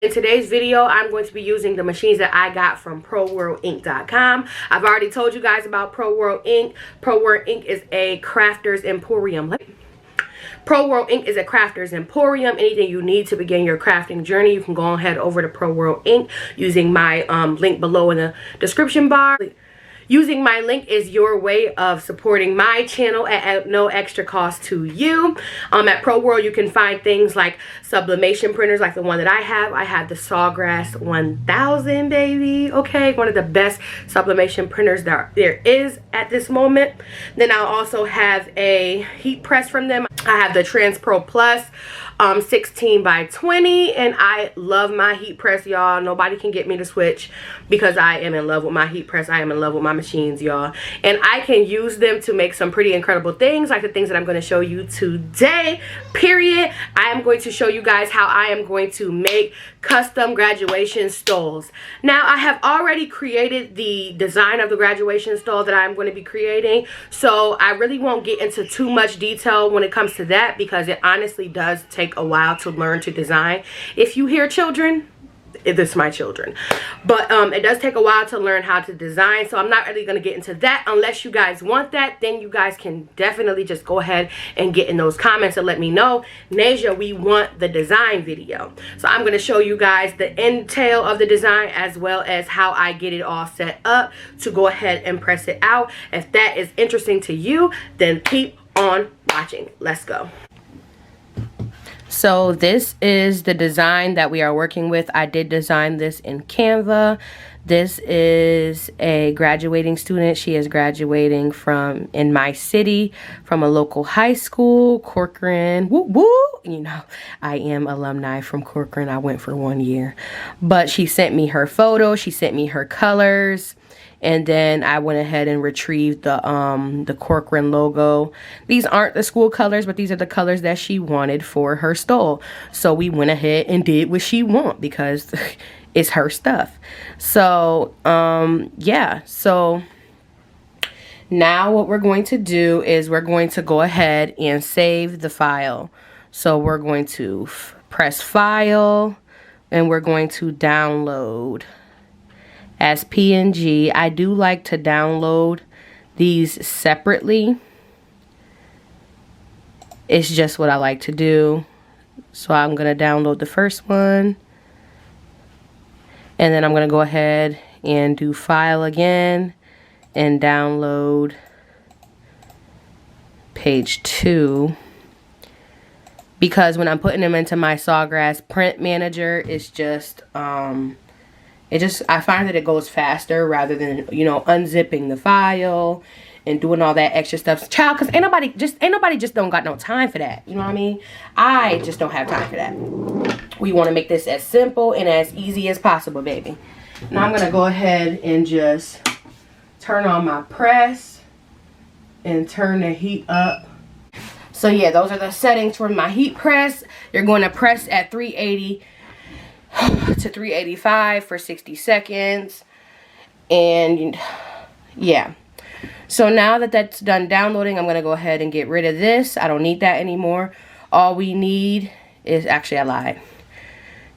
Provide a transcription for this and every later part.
In today's video, I'm going to be using the machines that I got from ProWorldInc.com. I've already told you guys about ProWorldInc. ProWorldInc is a crafter's emporium. ProWorldInc is a crafter's emporium. Anything you need to begin your crafting journey, you can go ahead over to ProWorldInc using my link below in the description bar. Using my link is your way of supporting my channel at no extra cost to you. At ProWorld, you can find things like sublimation printers like the one that I have. I have the Sawgrass 1000, baby. Okay, one of the best sublimation printers there is at this moment. Then I'll also have a heat press from them. I have the TRANSPRO Plus 16 by 20, and I love my heat press, y'all. Nobody can get me to switch because I am in love with my heat press. I am in love with my machines, y'all, and I can use them to make some pretty incredible things like the things that I'm going to show you today. Period. I am going to show you guys how I am going to make custom graduation stoles. Now, I have already created the design of the graduation stole that I'm going to be creating, so I really won't get into too much detail when it comes to that because it honestly does take a while to learn to design. If you hear children, this is my children, but it does take a while to learn how to design, so I'm not really going to get into that. Unless you guys want that, then you guys can definitely just go ahead and get in those comments and let me know, Nasia, we want the design video. So I'm going to show you guys the entail of the design as well as how I get it all set up to go ahead and press it out. If that is interesting to you, then keep on watching. Let's go. So this is the design that we are working with. I did design this in Canva. This is a graduating student. She is graduating in my city from a local high school, Corcoran. Woo woo! You know, I am alumni from Corcoran. I went for 1 year. But she sent me her photo. She sent me her colors. And then I went ahead and retrieved the Corcoran logo. These aren't the school colors, but these are the colors that she wanted for her stole. So we went ahead and did what she wanted because it's her stuff. So, yeah. So now what we're going to do is we're going to go ahead and save the file. So we're going to press File, and we're going to download as PNG. I do like to download these separately. It's just what I like to do. So I'm going to download the first one. And then I'm going to go ahead and do File again and download page 2. Because when I'm putting them into my Sawgrass print manager, it's just I find that it goes faster rather than, you know, unzipping the file and doing all that extra stuff. Child, because ain't nobody just don't got no time for that. You know what I mean? I just don't have time for that. We want to make this as simple and as easy as possible, baby. Now I'm going to go ahead and just turn on my press and turn the heat up. So yeah, those are the settings for my heat press. You're going to press at 380 to 385 for 60 seconds. And yeah, so now that that's done downloading, I'm going to go ahead and get rid of this. I don't need that anymore. All we need is, actually I lied,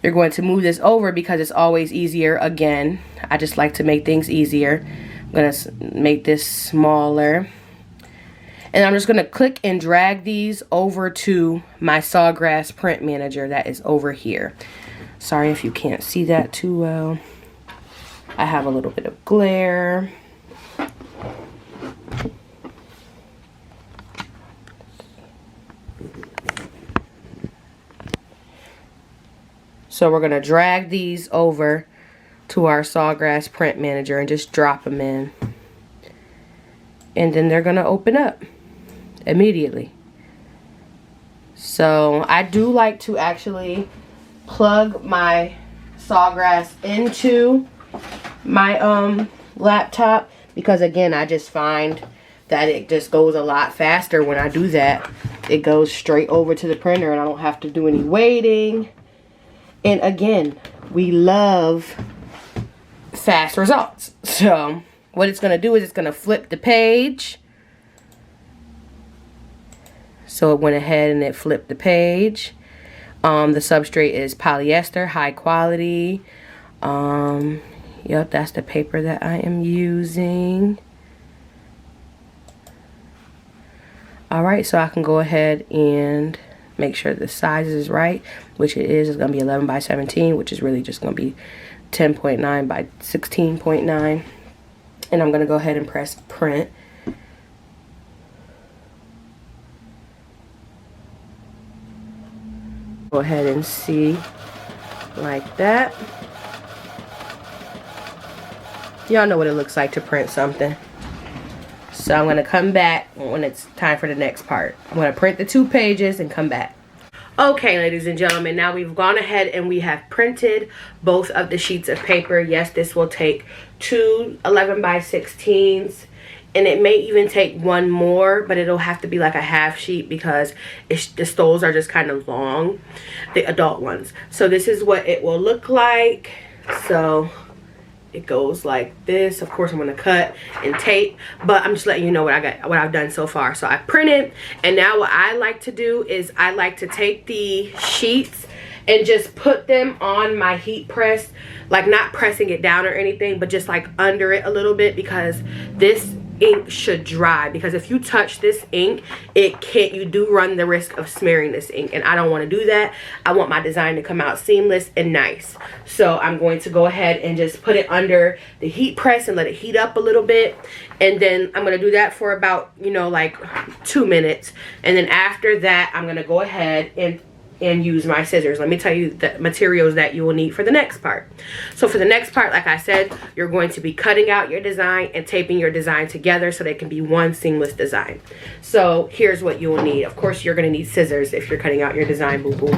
you're going to move this over because it's always easier. Again, I just like to make things easier. I'm going to make this smaller, and I'm just going to click and drag these over to my Sawgrass print manager that is over here. Sorry if you can't see that too well. I have a little bit of glare. So we're going to drag these over to our Sawgrass print manager and just drop them in. And then they're going to open up immediately. So I do like to actually plug my Sawgrass into my laptop because, again, I just find that it just goes a lot faster when I do that. It goes straight over to the printer and I don't have to do any waiting. And again, we love fast results. So what it's going to do is it's going to flip the page. So it went ahead and it flipped the page. The substrate is polyester, high quality. Yep, that's the paper that I am using. Alright, so I can go ahead and make sure the size is right, which it is. It's going to be 11 by 17, which is really just going to be 10.9 by 16.9. And I'm going to go ahead and press print. Go ahead and see like that. Y'all know what it looks like to print something. So I'm going to come back when it's time for the next part. I'm going to print the 2 pages and come back. Okay, ladies and gentlemen, now we've gone ahead and we have printed both of the sheets of paper. Yes, this will take 2 11 by 16s. And it may even take 1 more, but it'll have to be like a half sheet because the stoles are just kind of long, the adult ones. So this is what it will look like. So it goes like this. Of course, I'm gonna cut and tape, but I'm just letting you know what I've done so far. So I printed, and now what I like to do is I like to take the sheets and just put them on my heat press, like not pressing it down or anything, but just like under it a little bit, because this ink should dry, because if you touch this ink, you do run the risk of smearing this ink, and I don't want to do that. I want my design to come out seamless and nice. So I'm going to go ahead and just put it under the heat press and let it heat up a little bit, and then I'm going to do that for about, you know, like 2 minutes, and then after that I'm going to go ahead and use my scissors. Let me tell you the materials that you will need for the next part. So for the next part, like I said, you're going to be cutting out your design and taping your design together so they can be one seamless design. So here's what you will need. Of course, you're going to need scissors if you're cutting out your design, boo boo.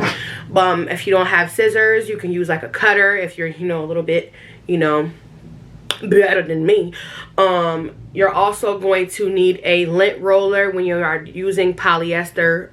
If you don't have scissors, you can use like a cutter if you're, you know, a little bit, you know, better than me. You're also going to need a lint roller when you are using polyester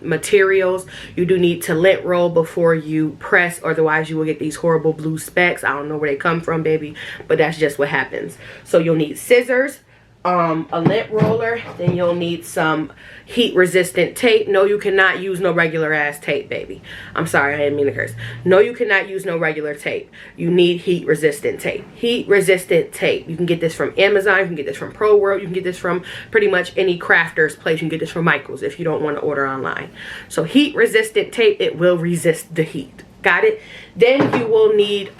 materials. You do need to lint roll before you press, otherwise you will get these horrible blue specks. I don't know where they come from, baby, but that's just what happens. So you'll need scissors, a lint roller, then you'll need some heat resistant tape. No, you cannot use no regular ass tape, baby. I'm sorry, I didn't mean to curse. No, you cannot use no regular tape. You need heat resistant tape. Heat resistant tape. You can get this from Amazon, you can get this from ProWorld, you can get this from pretty much any crafter's place. You can get this from Michael's if you don't want to order online. So heat resistant tape, it will resist the heat. Got it? Then you will need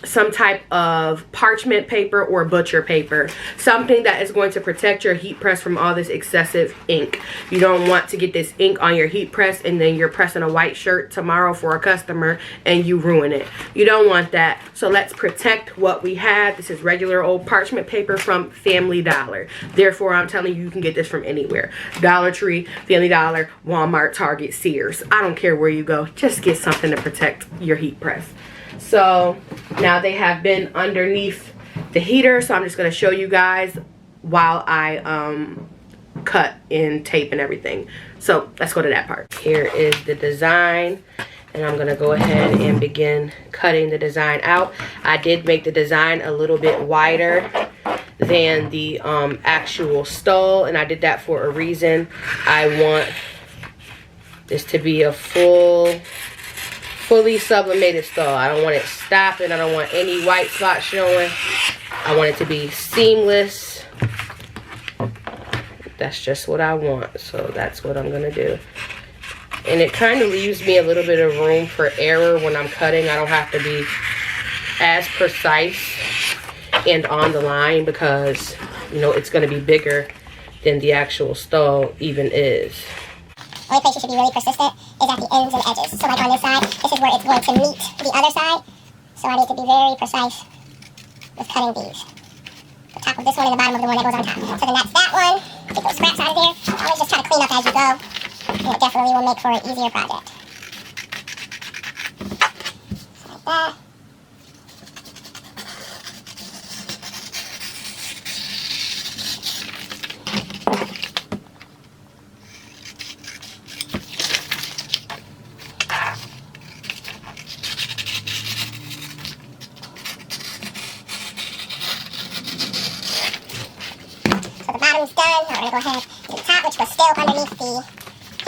some type of parchment paper or butcher paper, something that is going to protect your heat press from all this excessive ink. You don't want to get this ink on your heat press and then you're pressing a white shirt tomorrow for a customer and you ruin it. You don't want that. So let's protect what we have. This is regular old parchment paper from Family Dollar. Therefore, I'm telling you, you can get this from anywhere. Dollar Tree, Family Dollar, Walmart, Target, Sears. I don't care where you go. Just get something to protect your heat press. So now they have been underneath the heater, so I'm just going to show you guys while I cut and tape and everything. So let's go to that part. Here is the design, and I'm going to go ahead and begin cutting the design out. I did make the design a little bit wider than the actual stole, and I did that for a reason. I want this to be a fully sublimated stole. I don't want it stopping. I don't want any white spots showing. I want it to be seamless. That's just what I want. So that's what I'm going to do. And it kind of leaves me a little bit of room for error when I'm cutting. I don't have to be as precise and on the line because, you know, it's going to be bigger than the actual stole even is. The only place you should be really persistent is at the ends and edges. So like on this side, this is where it's going to meet the other side. So I need to be very precise with cutting these. The top of this one and the bottom of the one that goes on top. So then that's that one. Get those scraps out of there. Always just try to clean up as you go. And it definitely will make for an easier project. So like that. Bottom's done. Now we're going to go ahead to the top, which was still underneath the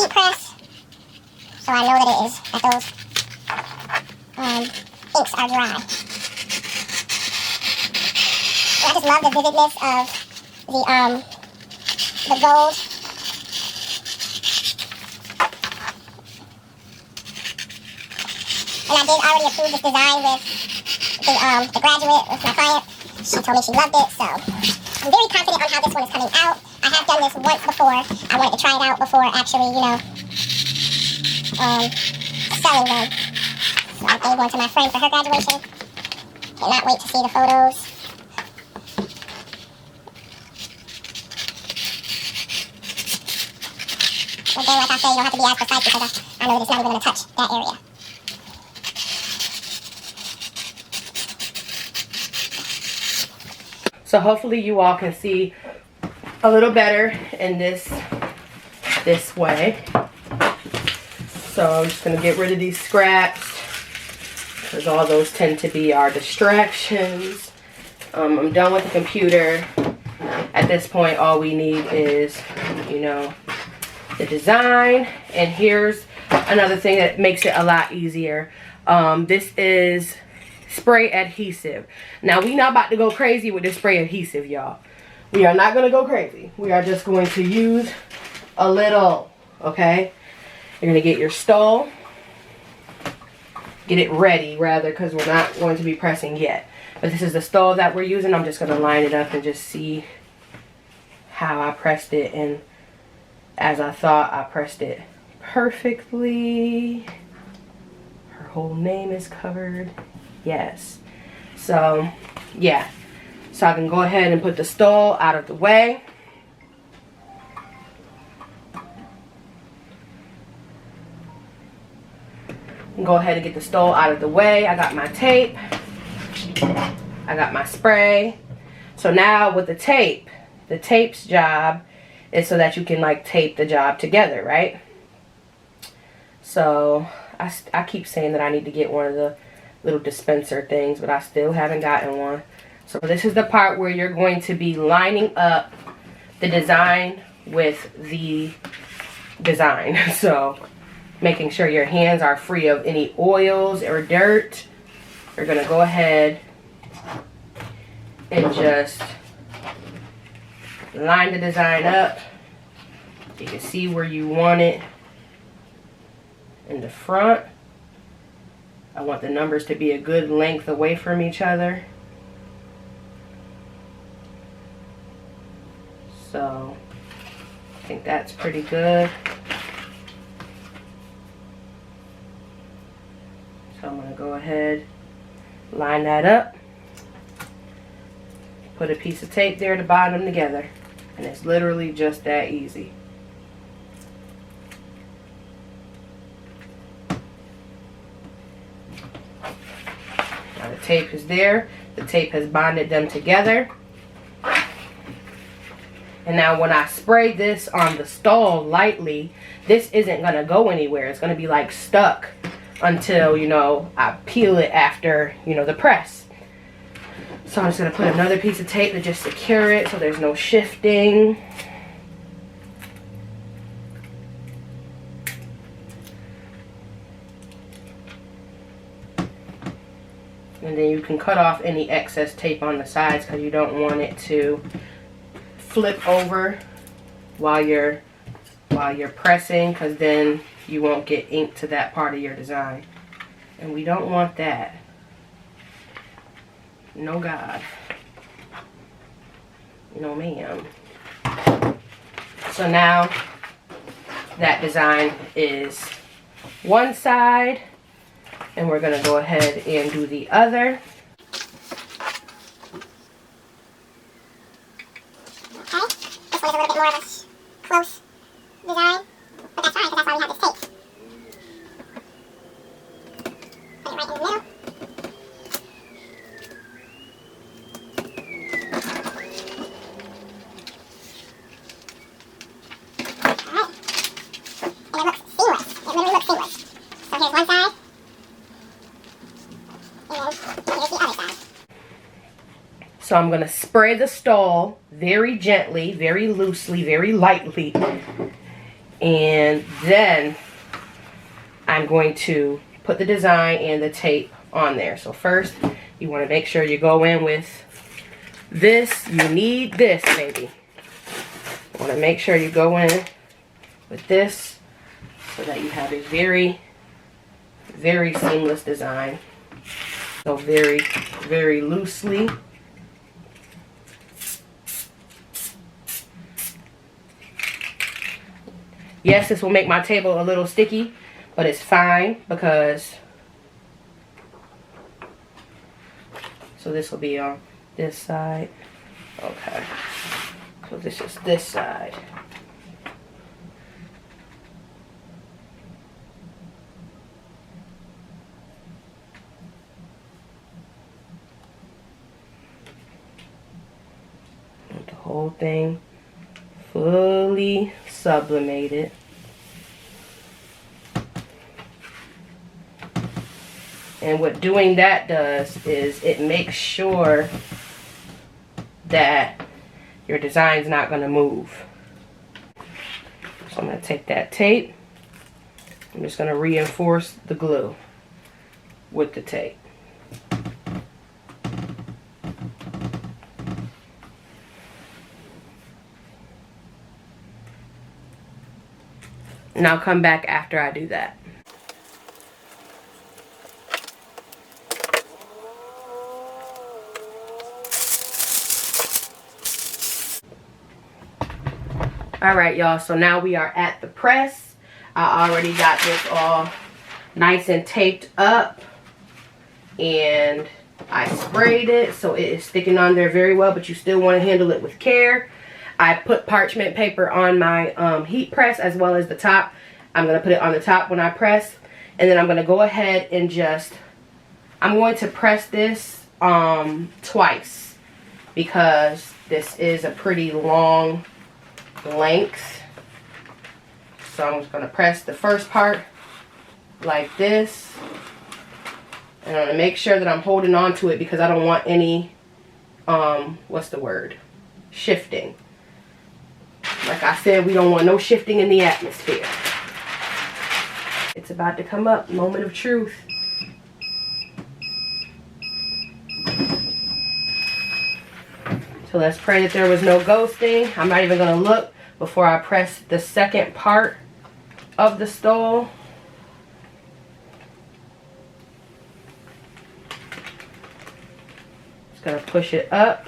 heat press. So I know that it is, that those inks are dry. And I just love the vividness of the gold. And I did already approve this design with the graduate, with my client. She told me she loved it, so I'm very confident on how this one is coming out. I have done this once before. I wanted to try it out before actually, you know, selling them. So I gave one to my friend for her graduation. Cannot wait to see the photos. But then, like I said, you don't have to be as precise because I know that it's not even going to touch that area. So hopefully you all can see a little better in this way. So I'm just going to get rid of these scraps because all those tend to be our distractions. I'm done with the computer. At this point, all we need is, you know, the design. And here's another thing that makes it a lot easier. This is spray adhesive. Now, we're not about to go crazy with this spray adhesive, y'all. We are not going to go crazy. We are just going to use a little, okay? You're going to get your stole. Get it ready, rather, because we're not going to be pressing yet. But this is the stole that we're using. I'm just going to line it up and just see how I pressed it. And as I thought, I pressed it perfectly. Her whole name is covered. Yes. So, yeah. So I can go ahead and put the stole out of the way. Go ahead and get the stole out of the way. I got my tape. I got my spray. So now with the tape's job is so that you can like tape the job together, right? So I keep saying that I need to get one of the little dispenser things, but I still haven't gotten one. So this is the part where you're going to be lining up the design with the design. So making sure your hands are free of any oils or dirt. You're going to go ahead and just line the design up. You can see where you want it in the front. I want the numbers to be a good length away from each other. So I think that's pretty good. So I'm going to go ahead, line that up, put a piece of tape there to bind them together. And it's literally just that easy. Now the tape is there. The tape has bonded them together. And now when I spray this on the stole lightly, this isn't going to go anywhere. It's going to be like stuck until, you know, I peel it after, you know, the press. So I'm just going to put another piece of tape to just secure it so there's no shifting. And then you can cut off any excess tape on the sides because you don't want it to flip over while you're pressing, because then you won't get ink to that part of your design. And we don't want that. No God. No ma'am. So now that design is one side, and we're going to go ahead and do the other. Okay, this one is a little bit more of a close design, but that's fine because that's why we have this tape. Put it right in the middle. Alright, and it looks seamless. It literally looks seamless. So here's one side. So I'm going to spray the stole very gently, very loosely, very lightly. And then I'm going to put the design and the tape on there. So first, you want to make sure you go in with this. You need this, baby. You want to make sure you go in with this so that you have a very, very seamless design. So very, very loosely. Yes, this will make my table a little sticky, but it's fine because, so this will be on this side. Okay, so this is this side. Want the whole thing fully sublimated. And what doing that does is it makes sure that your design's not going to move. So I'm going to take that tape. I'm just going to reinforce the glue with the tape. And I'll come back after I do that. Alright, y'all, so now we are at the press. I already got this all nice and taped up. And I sprayed it, so it is sticking on there very well, but you still want to handle it with care. I put parchment paper on my heat press as well as the top. I'm going to put it on the top when I press. And then I'm going to go ahead and I'm going to press this twice. Because this is a pretty long length. So I'm just going to press the first part like this. And I'm going to make sure that I'm holding on to it because I don't want any, what's the word? Shifting. Like I said, we don't want no shifting in the atmosphere. It's about to come up. Moment of truth. So let's pray that there was no ghosting. I'm not even going to look before I press the second part of the stole. Just going to push it up.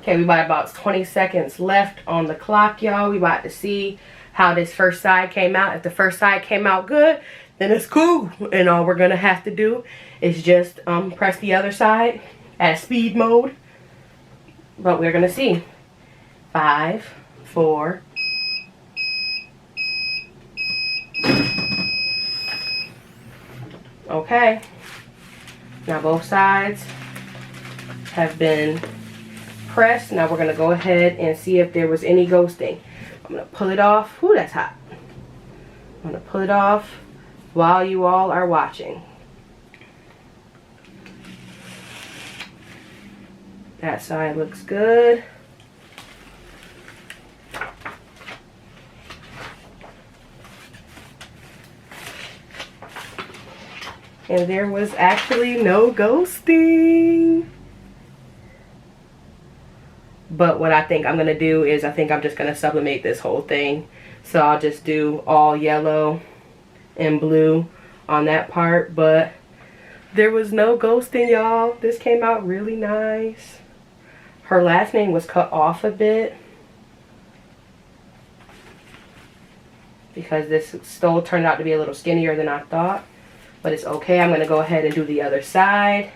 Okay, we got about 20 seconds left on the clock, y'all. We about to see how this first side came out. If the first side came out good, then it's cool. And all we're going to have to do is just press the other side at speed mode. But we're going to see. 5, 4. Okay. Now both sides have been pressed. Now we're going to go ahead and see if there was any ghosting. I'm going to pull it off. Ooh, that's hot. I'm going to pull it off while you all are watching. That side looks good. And there was actually no ghosting. But what I think I'm going to do is I think I'm just going to sublimate this whole thing. So I'll just do all yellow and blue on that part. But there was no ghosting, y'all. This came out really nice. Her last name was cut off a bit. Because this stole turned out to be a little skinnier than I thought. But it's okay. I'm going to go ahead and do the other side.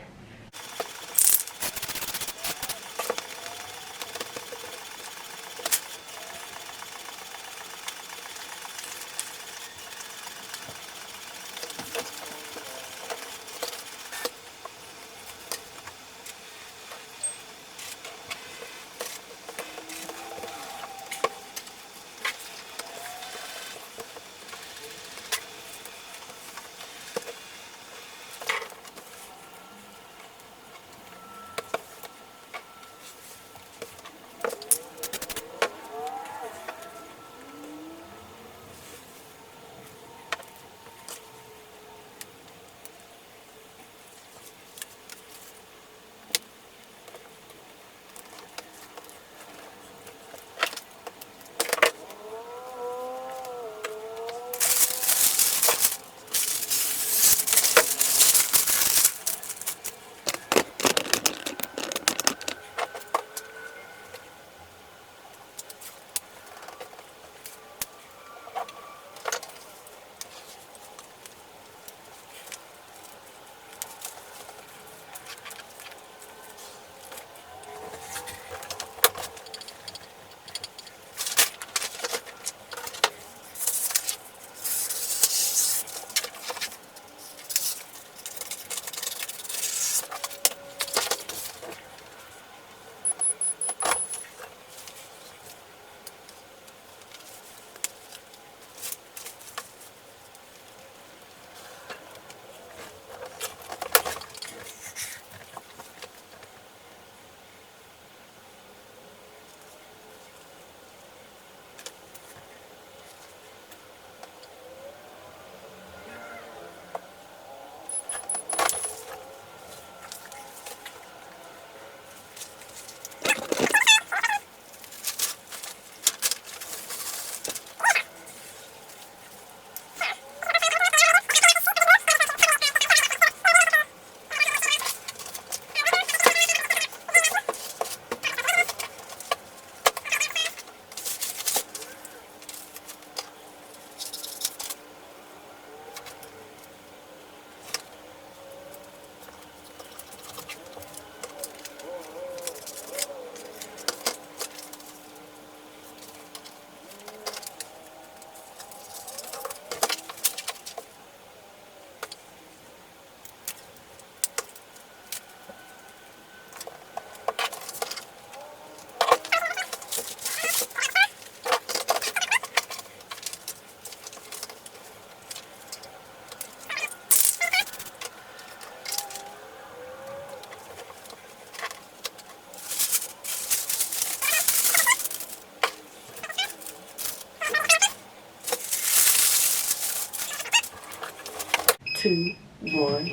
2, 1.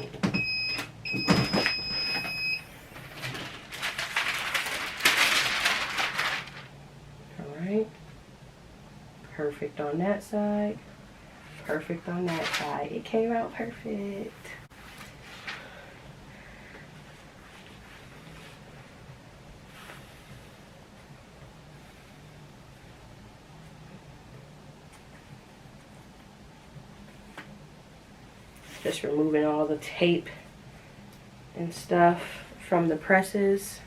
Alright. Perfect on that side. Perfect on that side. It came out perfect. Just removing all the tape and stuff from the presses.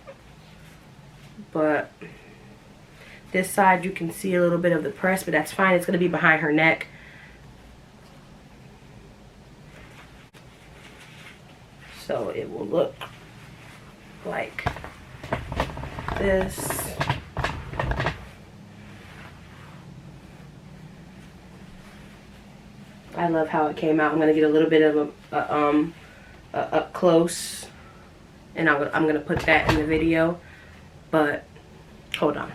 But this side you can see a little bit of the press, but that's fine. It's going to be behind her neck. So it will look like this. I love how it came out. I'm going to get a little bit of a up close, and I'm going to put that in the video, but hold on.